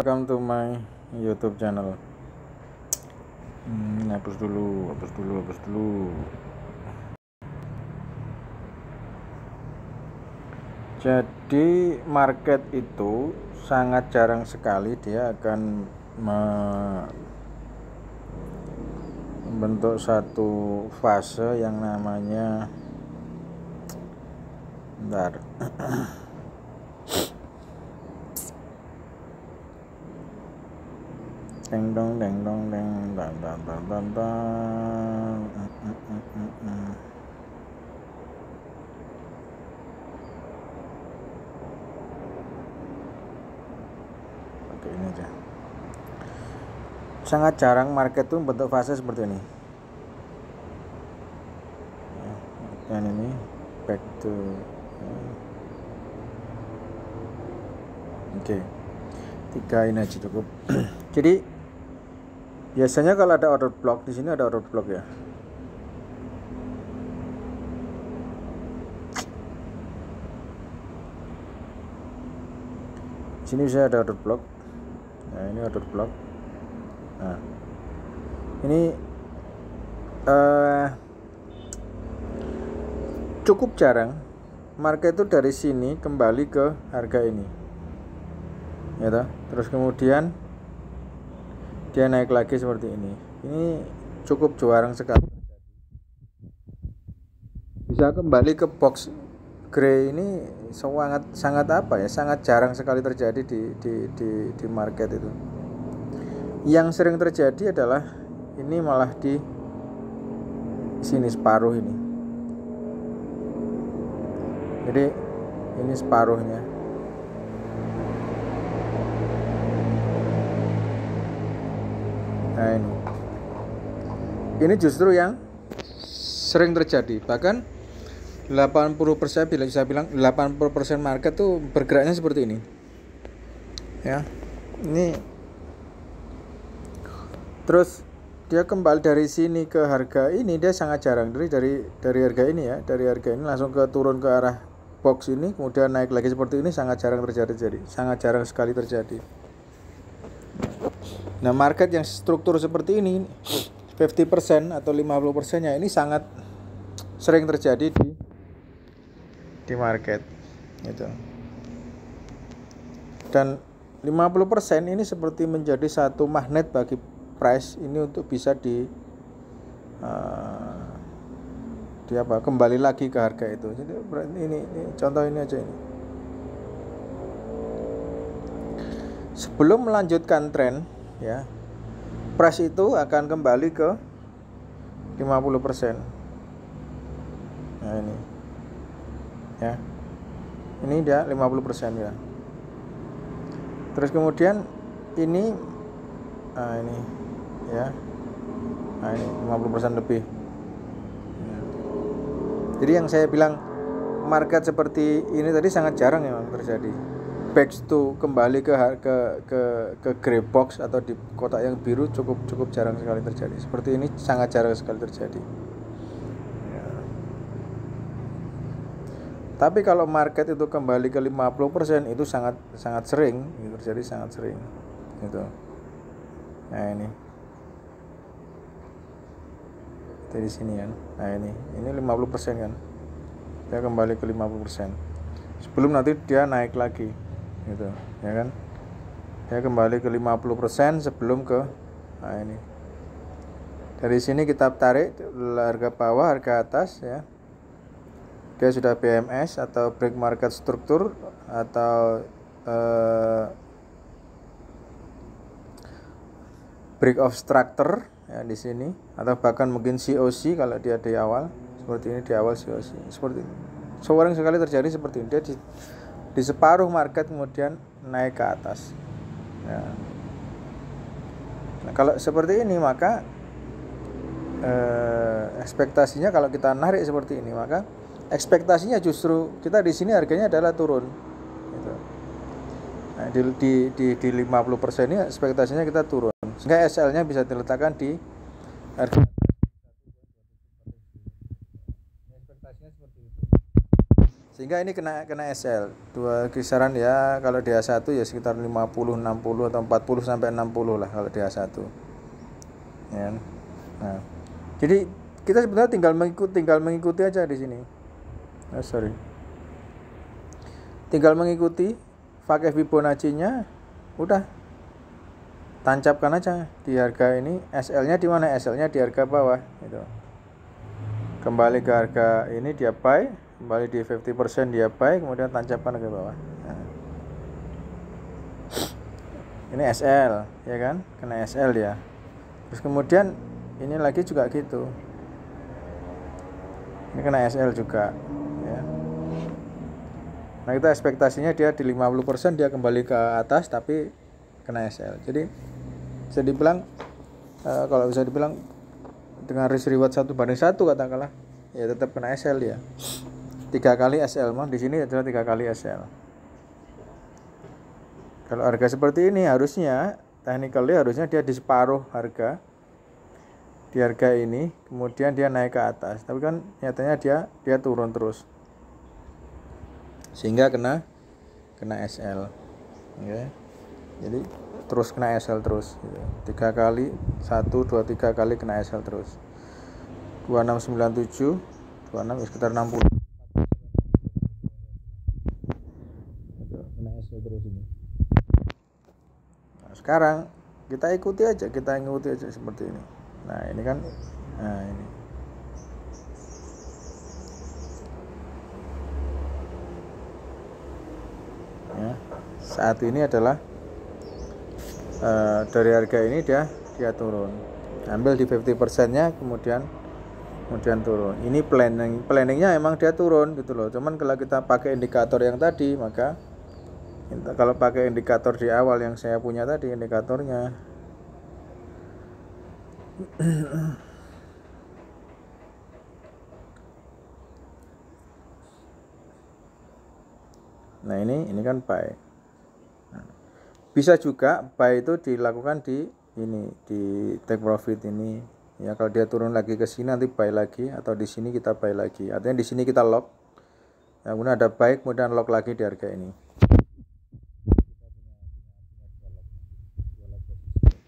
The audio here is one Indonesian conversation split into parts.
welcome to my YouTube channel. Hapus dulu. Jadi market itu sangat jarang sekali dia akan membentuk satu fase yang namanya deng dong. Oke, ini aja. Sangat jarang market tuh bentuk fase seperti ini. Dan ini back to oke. 3 ini aja cukup. Jadi biasanya kalau ada order block, di sini ada order block ya. Di sini bisa ada order block. Nah, ini order block. Nah, ini cukup jarang market itu dari sini kembali ke harga ini, ya toh? Terus kemudian dia naik lagi seperti ini. Ini cukup jarang sekali. Bisa kembali ke box grey ini sangat jarang sekali terjadi di market itu. Yang sering terjadi adalah ini malah di sini separuh ini. Jadi ini separuhnya. Nah, ini justru yang sering terjadi. Bahkan 80%, bila bisa bilang 80% market tuh bergeraknya seperti ini. Ya. Ini terus dia kembali dari sini ke harga ini, dia sangat jarang dari harga ini ya, dari harga ini langsung turun ke arah box ini, kemudian naik lagi seperti ini, sangat jarang terjadi, sangat jarang sekali terjadi. Nah, market yang struktur seperti ini 50% atau 50% nya ini sangat sering terjadi di market gitu. Dan 50% ini seperti menjadi satu magnet bagi price ini untuk bisa kembali lagi ke harga itu. Jadi ini contoh ini aja ini. Sebelum melanjutkan tren ya, price itu akan kembali ke 50%. Nah, ini ya, ini dia 50% ya. Terus kemudian ini ini ya, ini 50% lebih ya. Jadi yang saya bilang market seperti ini tadi sangat jarang memang terjadi. Back to kembali ke gray box atau di kotak yang biru cukup jarang sekali terjadi. Seperti ini sangat jarang sekali terjadi ya. Tapi kalau market itu kembali ke 50% itu sangat sering terjadi, sangat sering gitu. Nah, ini dari sini kan. Nah, ini 50% kan. Dia kembali ke 50%. Sebelum nanti dia naik lagi gitu, ya kan? Dia kembali ke 50% sebelum ke ini. Dari sini kita tarik harga bawah, harga atas ya. Dia sudah BMS atau break market struktur atau break of structure ya di sini, atau bahkan mungkin COC kalau dia di awal seperti ini, di awal COC seperti ini. Sering sekali terjadi seperti ini. Dia di separuh market kemudian naik ke atas ya. Nah, kalau seperti ini maka ekspektasinya kalau kita narik seperti ini, maka ekspektasinya justru kita di sini harganya adalah turun gitu. Nah, di 50% ini ekspektasinya kita turun, sehingga SL-nya bisa diletakkan di harga. Ekspektasinya seperti itu. Sehingga ini kena SL. Dua kisaran ya, kalau DH1 ya sekitar 50, 60 atau 40 sampai 60 lah kalau DH1. Ya. Nah. Jadi kita sebenarnya tinggal mengikuti aja di sini. Tinggal mengikuti pakai Fibonacci-nya, udah tancapkan aja di harga ini. SL-nya di mana? SL-nya di harga bawah gitu. Kembali ke harga ini dia buy, kembali di 50% dia buy, kemudian tancapkan ke bawah. Nah. Ini SL, ya kan? Kena SL dia. Terus kemudian ini lagi juga gitu. Ini kena SL juga, ya. Nah, kita ekspektasinya dia di 50% dia kembali ke atas tapi kena SL. Jadi bisa dibilang kalau bisa dibilang dengan risk reward 1:1 katakanlah, ya tetap kena SL ya. 3 kali SL mah di sini adalah 3 kali SL. Kalau harga seperti ini harusnya technically harusnya dia di separuh harga. Di harga ini kemudian dia naik ke atas, tapi kan nyatanya dia turun terus. Sehingga kena SL. Oke. Jadi terus kena SL terus gitu. 3 kali 1 2 3 kali kena SL terus. 2697 26 sekitar 60. Kena SL terus ini. Nah, sekarang kita ikuti aja seperti ini. Nah, ini kan ini. Ya, saat ini adalah dari harga ini dia turun, ambil di 50%-nya kemudian turun. Ini planningnya emang dia turun gitu loh. Cuman kalau kita pakai indikator yang tadi, maka kalau pakai indikator di awal yang saya punya tadi indikatornya, nah ini kan buy. Bisa juga buy itu dilakukan di take profit ini. Ya, kalau dia turun lagi ke sini nanti buy lagi, atau di sini kita buy lagi. Artinya di sini kita lock. Ya, kemudian ada buy, kemudian lock lagi di harga ini.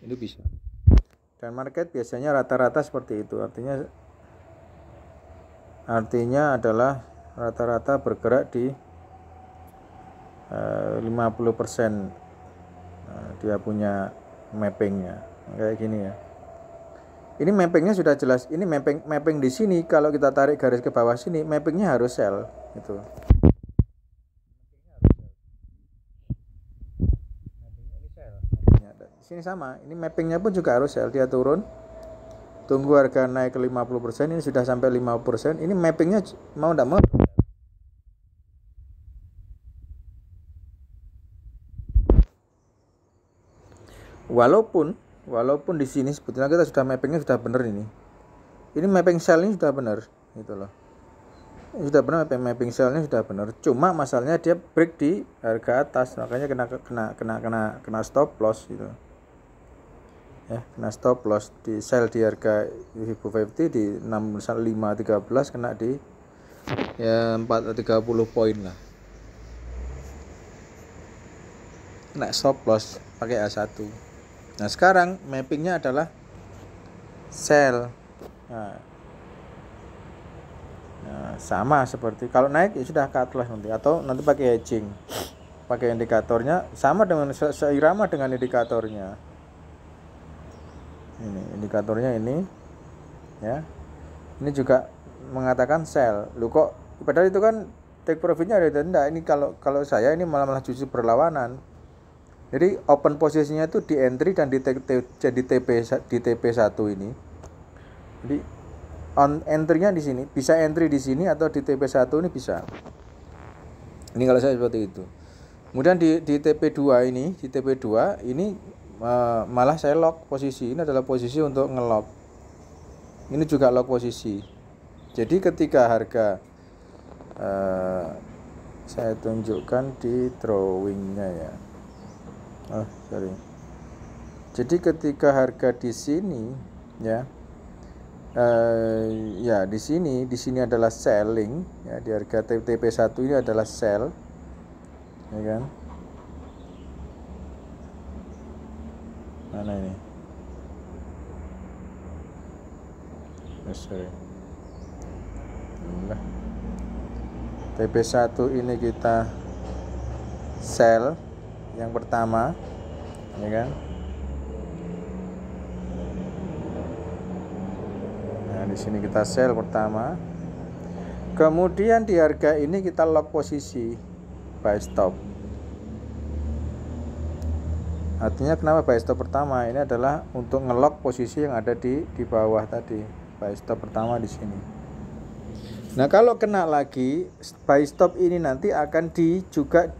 Ini bisa. Dan market biasanya rata-rata seperti itu. Artinya adalah rata-rata bergerak di 50%. Dia punya mappingnya kayak gini ya. Ini mappingnya sudah jelas. Ini mapping di sini. Kalau kita tarik garis ke bawah sini, mappingnya harus sell gitu. Di sini sama. Ini mappingnya pun juga harus sell. Dia turun, tunggu harga naik ke 50%. Ini sudah sampai 50%. Ini mappingnya mau tidak mau. Walaupun di sini sebetulnya kita sudah mappingnya sudah benar ini. Ini mapping sell ini sudah benar gitu loh. Ini sudah benar, mapping sell-nya sudah benar. Cuma masalahnya dia break di harga atas, makanya kena stop loss gitu. Ya, kena stop loss di sell di harga Fibo 50 di 6513 kena di ya 430 poin lah. Kena stop loss pakai A1. Nah, sekarang mappingnya adalah sell. Nah, sama seperti kalau naik ya sudah cut loss nanti, atau nanti pakai hedging, pakai indikatornya sama dengan seirama dengan indikatornya. Ini indikatornya ini, ya. Ini juga mengatakan sell. Lu kok padahal itu kan take profitnya ada denda. Ini kalau saya ini malah justru berlawanan. Jadi open posisinya itu di entry dan di TP1 ini. Jadi on entry-nya di sini, bisa entry di sini atau di TP1 ini bisa. Ini kalau saya seperti itu. Kemudian di TP2 ini, malah saya lock posisi. Ini adalah posisi untuk ngelock. Ini juga lock posisi. Jadi ketika harga saya tunjukkan di drawing-nya ya. Jadi ketika harga di sini ya, Ya di sini adalah selling ya, di harga TP1 ini adalah sell ya kan. Mana ini? Sorry. Nah, TP1 ini kita sell yang pertama ya kan. Nah, di sini kita sell pertama. Kemudian di harga ini kita lock posisi buy stop. Artinya kenapa buy stop pertama? Ini adalah untuk ngelock posisi yang ada di bawah tadi. Buy stop pertama di sini. Nah, kalau kena lagi buy stop ini nanti akan juga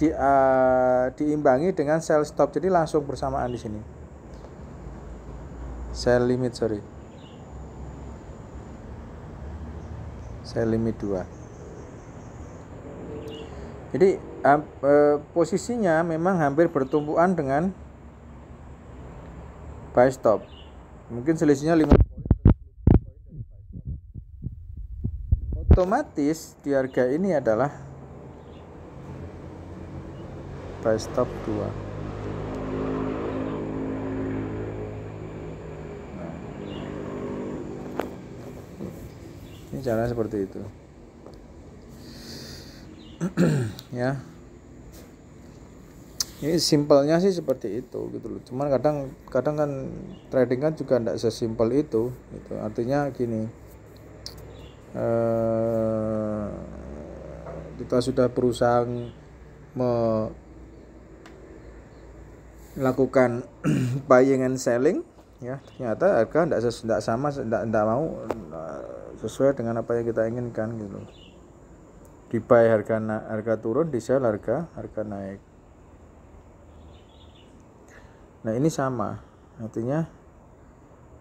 diimbangi dengan sell stop. Jadi langsung bersamaan di sini. Sell limit, Sell limit 2. Jadi posisinya memang hampir bertumpuan dengan buy stop. Mungkin selisihnya 5 poin. Otomatis di harga ini adalah buy stop 2. Ini cara seperti itu. Ya. Ini simpelnya sih seperti itu gitu loh. Cuman kadang kan trading kan juga tidak sesimpel itu gitu. Artinya gini, kita sudah berusaha melakukan buying and selling ya, ternyata harga tidak sama, tidak mau sesuai dengan apa yang kita inginkan gitu. Di buy harga turun, di sell harga naik. Nah, ini sama, artinya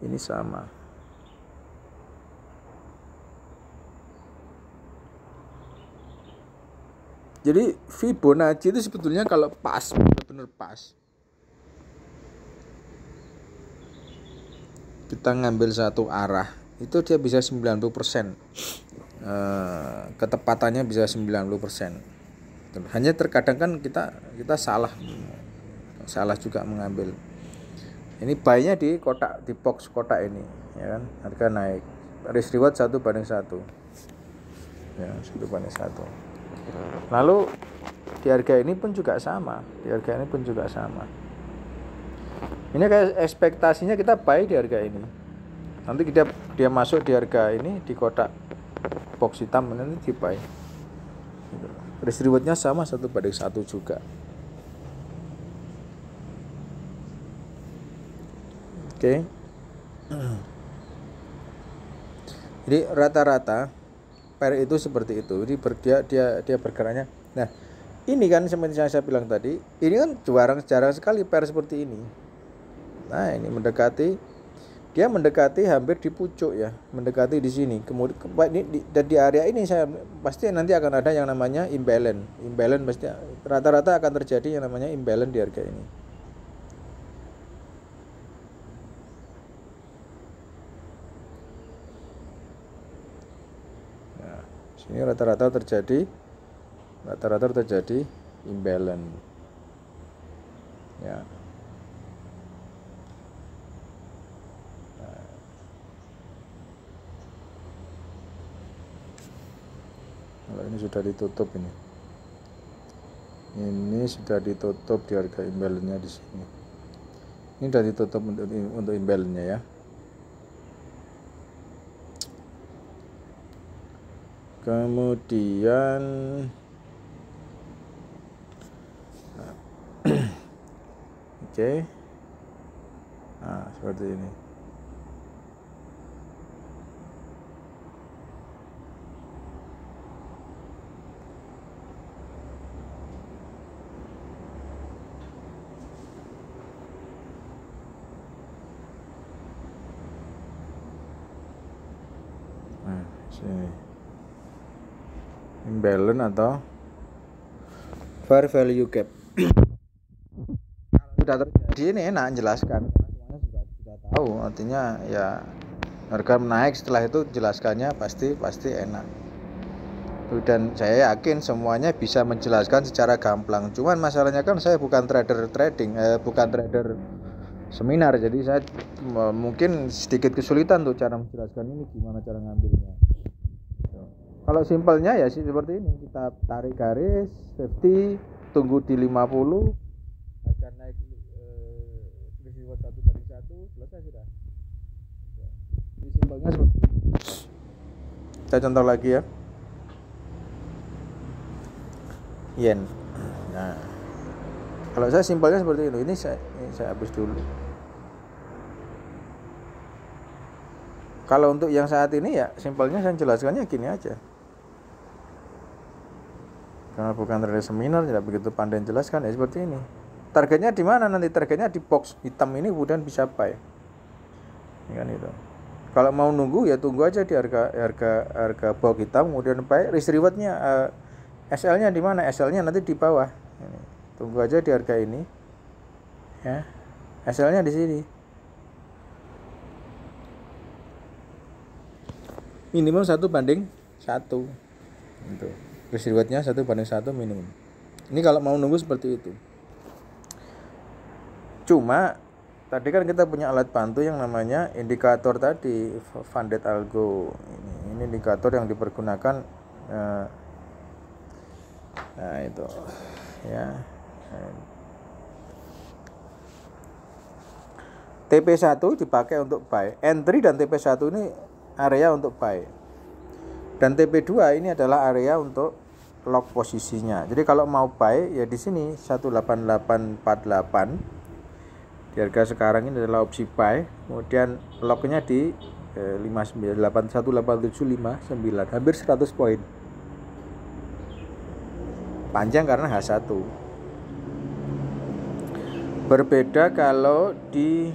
ini sama. Jadi Fibonacci itu sebetulnya kalau pas, benar-benar pas, kita ngambil satu arah itu dia bisa 90%, ketepatannya bisa 90%. Hanya terkadang kan kita salah juga mengambil. Ini buy-nya di box kotak ini ya kan, harga naik, risk reward 1:1 ya, 1:1. Lalu di harga ini pun juga sama, ini kayak ekspektasinya kita buy di harga ini, nanti dia masuk di harga ini di kotak box hitam, nanti di buy. Risk rewardnya sama 1:1 juga. Oke. Jadi rata-rata pair itu seperti itu. Jadi dia bergeraknya. Nah, ini kan seperti yang saya bilang tadi, ini kan jarang sekali pair seperti ini. Nah, ini mendekati hampir di pucuk ya, mendekati di sini. Kemudian di area ini saya pasti nanti akan ada yang namanya imbalance. Imbalance pasti rata-rata akan terjadi yang namanya imbalance di harga ini. Ini rata-rata terjadi imbalance ya. Kalau ini sudah ditutup, ini sudah ditutup di harga imbalance-nya di sini. Ini sudah ditutup untuk imbalance-nya ya. Kemudian oke. Nah, seperti ini. Nah, sini. Imbalance atau fair value gap. Sudah terjadi, ini enak jelaskan, semuanya sudah tahu, artinya ya harga naik, setelah itu jelaskannya pasti enak. Dan saya yakin semuanya bisa menjelaskan secara gamblang. Cuman masalahnya kan saya bukan trader trading, bukan trader seminar, jadi saya mungkin sedikit kesulitan tuh cara menjelaskan ini gimana cara ngambilnya. Kalau simpelnya ya sih seperti ini, kita tarik garis 50, tunggu di 50, harga naik reward 1/1, selesai sudah. Jadi simpelnya seperti ini. Saya contoh lagi ya. Yen. Nah, kalau saya simpelnya seperti itu. Ini saya hapus dulu. Kalau untuk yang saat ini ya simpelnya saya jelaskannya gini aja. Karena bukan trader seminar, tidak begitu pandai jelaskan ya seperti ini. Targetnya di mana nanti? Targetnya di box hitam ini, kemudian bisa buy. Ini kan itu. Kalau mau nunggu ya tunggu aja di harga box hitam, kemudian buy. Risk rewardnya SL-nya di mana? SL-nya nanti di bawah. Ini. Tunggu aja di harga ini. Ya. SL-nya di sini. Minimum 1/1. Itu. Risk reward-nya 1/1 minimum. Ini kalau mau nunggu seperti itu. Cuma tadi kan kita punya alat bantu yang namanya indikator tadi, funded algo. Ini indikator yang dipergunakan. Nah itu ya. TP1 dipakai untuk buy. Entry dan TP1 ini area untuk buy. Dan TP2 ini adalah area untuk lock posisinya. Jadi kalau mau buy ya di sini 18848. Di harga sekarang ini adalah opsi buy. Kemudian locknya di 18759, hampir 100 poin. Panjang karena H1. Berbeda kalau di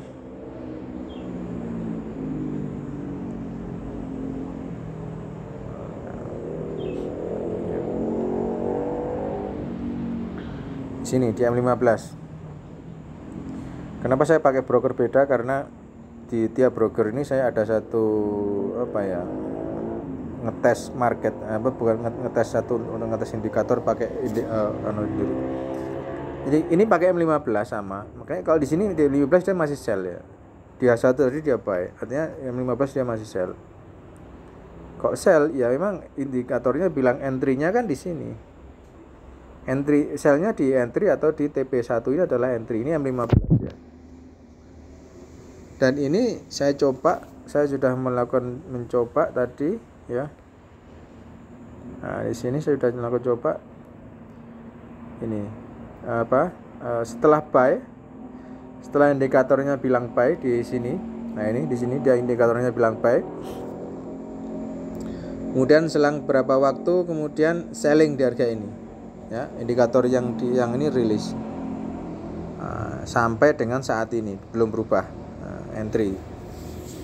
sini di M15. Kenapa saya pakai broker beda? Karena di tiap broker ini saya ada satu ngetes market, ngetes satu untuk ngetes indikator pakai jadi ini pakai M15 sama. Makanya kalau di sini di M15 dia masih sell ya. Di H1 tadi dia buy. Artinya M15 dia masih sell. Kok sell? Ya memang indikatornya bilang entry-nya kan di sini. Entry sell-nya di entry atau di TP1 ini adalah entry. Ini M15 ya. Dan ini saya sudah mencoba tadi ya. Nah, di sini saya sudah melakukan coba ini setelah buy, setelah indikatornya bilang buy di sini. Nah, ini di sini dia indikatornya bilang buy. Kemudian selang berapa waktu kemudian selling di harga ini. Ya, indikator yang ini rilis. Sampai dengan saat ini belum berubah entry.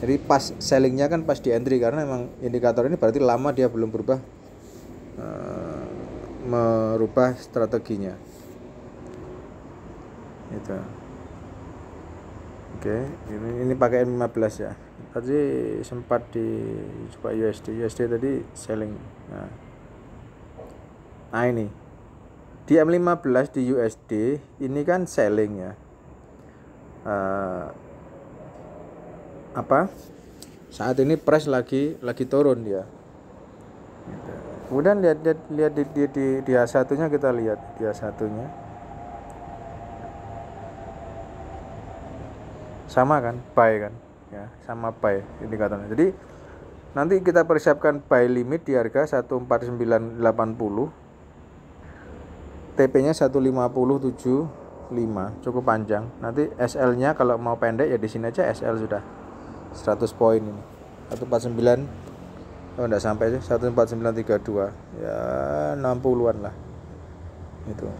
Jadi pas sellingnya kan pas di entry, karena memang indikator ini berarti lama dia belum berubah, merubah strateginya. Itu. Oke, ini pakai M15 ya. Tadi sempat coba USD tadi selling. Nah ini di M15 di USD ini kan selling ya. Saat ini price lagi turun dia. Kemudian lihat di H1-nya, kita lihat di H1-nya. Sama kan, buy kan? Ya, sama buy indikatornya. Jadi nanti kita persiapkan buy limit di harga 14980. TP-nya 15075, cukup panjang. Nanti SL-nya kalau mau pendek ya di sini aja SL sudah 100 poin ini. 149 enggak sampai sih, 14932. Ya 60-an lah. Itu.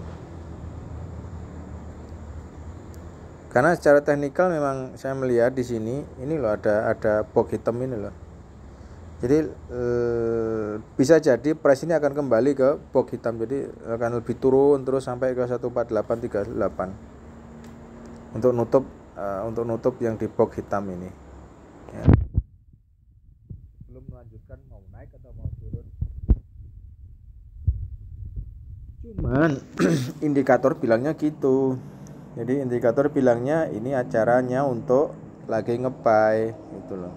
Karena secara teknikal memang saya melihat di sini ini loh ada box hitam ini loh. Jadi bisa jadi price ini akan kembali ke box hitam, jadi akan lebih turun terus sampai ke 14838 untuk nutup yang di box hitam ini ya. Kan indikator bilangnya gitu. Jadi indikator bilangnya ini acaranya untuk lagi nge-buy gitu loh.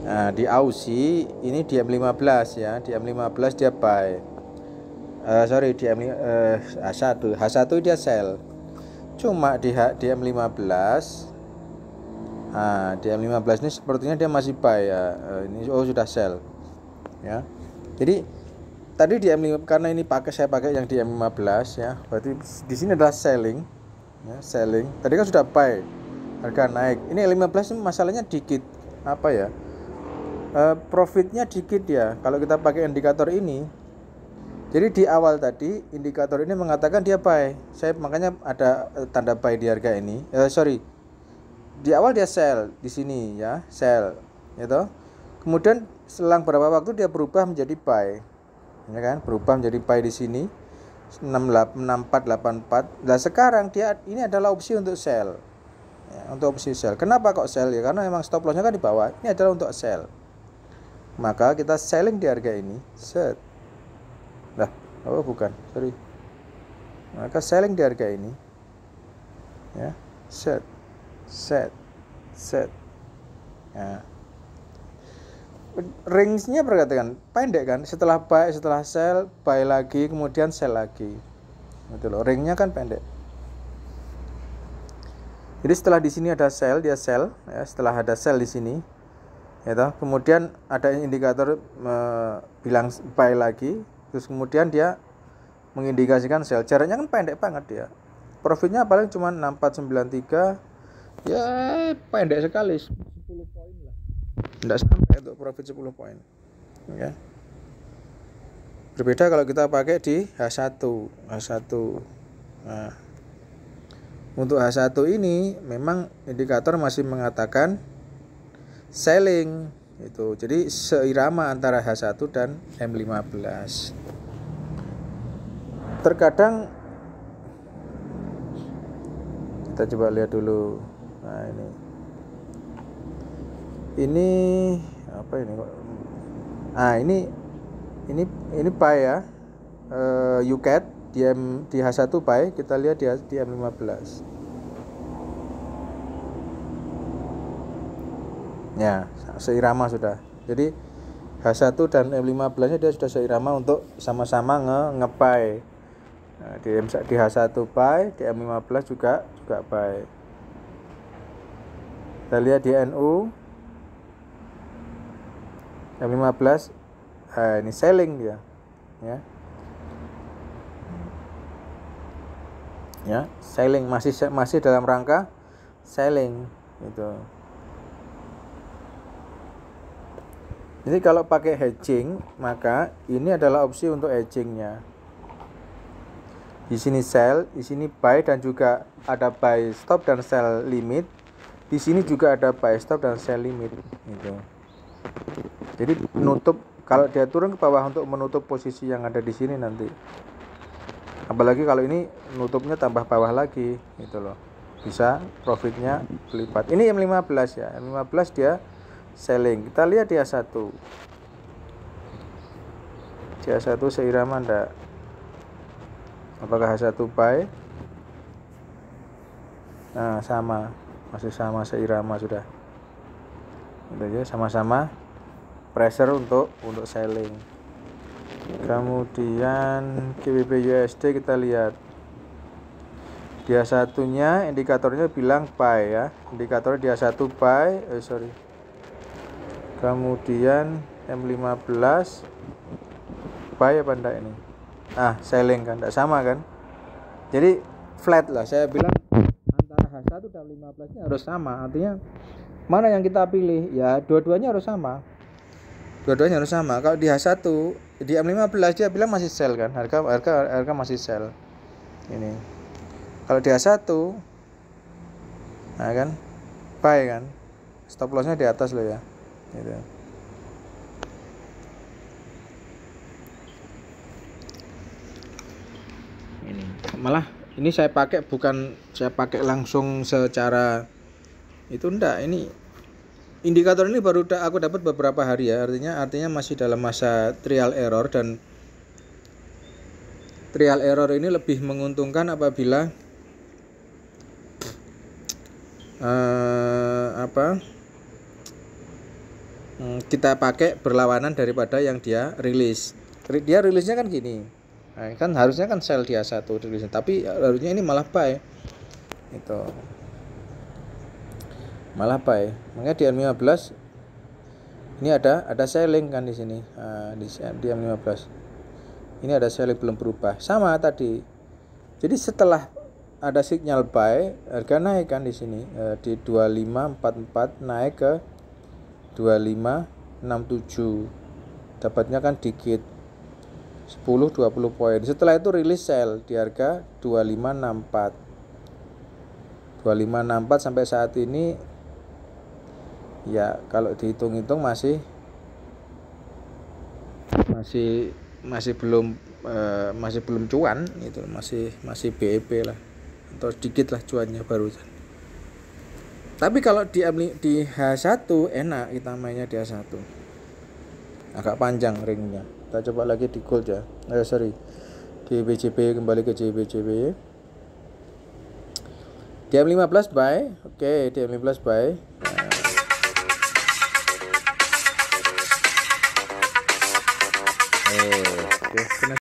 Nah, di Aussie ini di M15 ya, di M15 dia buy. Sorry, di H1 dia sell. Cuma di M15, nah di M15 ini sepertinya dia masih buy ya. Ini sudah sell ya. Jadi tadi di M5 karena ini saya pakai yang di M15 ya, berarti di sini adalah selling ya, selling. Tadi kan sudah buy, harga naik. Ini M15 ini masalahnya dikit apa ya, profitnya dikit ya kalau kita pakai indikator ini. Jadi di awal tadi indikator ini mengatakan dia buy, saya makanya ada tanda buy di harga ini. Di awal dia sell di sini ya, sell gitu. Kemudian selang beberapa waktu dia berubah menjadi buy, ya kan, berubah menjadi buy di sini 6484. Nah sekarang dia ini adalah opsi untuk sell ya, untuk opsi sell. Kenapa kok sell ya, karena memang stop lossnya kan di bawah. Ini adalah untuk sell, maka kita selling di harga ini. Bukan, sorry, maka selling di harga ini ya, set ya. Range-nya perhatikan pendek kan, setelah buy, setelah sell, buy lagi, kemudian sell lagi gitu loh, ring-nya kan pendek. Jadi setelah di sini ada sell, dia sell ya, setelah ada sell di sini ya toh, kemudian ada indikator bilang buy lagi, terus kemudian dia mengindikasikan sell. Jaraknya kan pendek banget dia, profitnya paling cuma 6493 ya, pendek sekali, 10 poin lah, tidak sampai untuk profit 10 poin ya. Berbeda kalau kita pakai di H1. Nah, untuk H1 ini memang indikator masih mengatakan selling itu. Jadi seirama antara H1 dan M15. Terkadang kita coba lihat dulu. Nah, ini apa ini kok? Ah, ini buy ya. UCAT di H1 buy, kita lihat di M15. Ya, seirama sudah. Jadi H1 dan M15 nya dia sudah seirama untuk sama-sama nge-buy. Nah, di H1 buy, di M15 juga buy. Kita lihat di NU M15, ini selling dia ya, selling, masih dalam rangka selling gitu. Jadi kalau pakai hedging, maka ini adalah opsi untuk hedgingnya. Di sini sell, di sini buy, dan juga ada buy stop dan sell limit. Di sini juga ada buy stop dan sell limit gitu. Jadi menutup, kalau dia turun ke bawah untuk menutup posisi yang ada di sini nanti. Apalagi kalau ini nutupnya tambah bawah lagi gitu loh. Bisa profitnya berlipat. Ini M15 ya. M15 dia selling. Kita lihat di H1. Di H1 seirama enggak? Apakah H1 buy? Nah, sama. Masih sama seirama sudah. Itu aja, sama-sama pressure untuk selling. Kemudian GBP USD kita lihat. Dia satunya indikatornya bilang buy ya. Indikator dia satu buy, Kemudian M15 buy apa enggak ini? Selling kan, enggak sama kan? Jadi flat lah, saya bilang antara H1 dan M15 ini harus sama. Artinya mana yang kita pilih? Ya, dua-duanya harus sama. Dua-duanya harus sama. Kalau di H1, di M15 dia bilang masih sell kan? Harga masih sell. Ini. Kalau di H1, nah kan, buy kan? Stop lossnya di atas loh ya. Gitu. Ini. Malah ini saya pakai langsung secara itu enggak, ini indikator ini baru aku dapat beberapa hari ya, artinya masih dalam masa trial error, dan trial error ini lebih menguntungkan apabila kita pakai berlawanan daripada yang dia rilis. Dia rilisnya kan gini, nah, kan harusnya kan sell dia satu rilisnya, tapi harusnya ini malah buy, itu malah buy. Makanya di M15 ini ada selling kan di sini. Nah, di M15 ini ada selling belum berubah, sama tadi. Jadi setelah ada sinyal buy, harga naik kan di sini, di 2544 naik ke 2567, dapatnya kan dikit 10-20 poin. Setelah itu rilis sell di harga 2564 sampai saat ini ya, kalau dihitung-hitung masih belum cuan, itu masih BEP lah, atau sedikit lah cuannya barusan. Tapi kalau di H1 enak kita mainnya di H1, agak panjang ringnya. Kita coba lagi di gold ya, di BJP, kembali ke JBJB. Di M15 buy, oke, di M15 buy. Oke,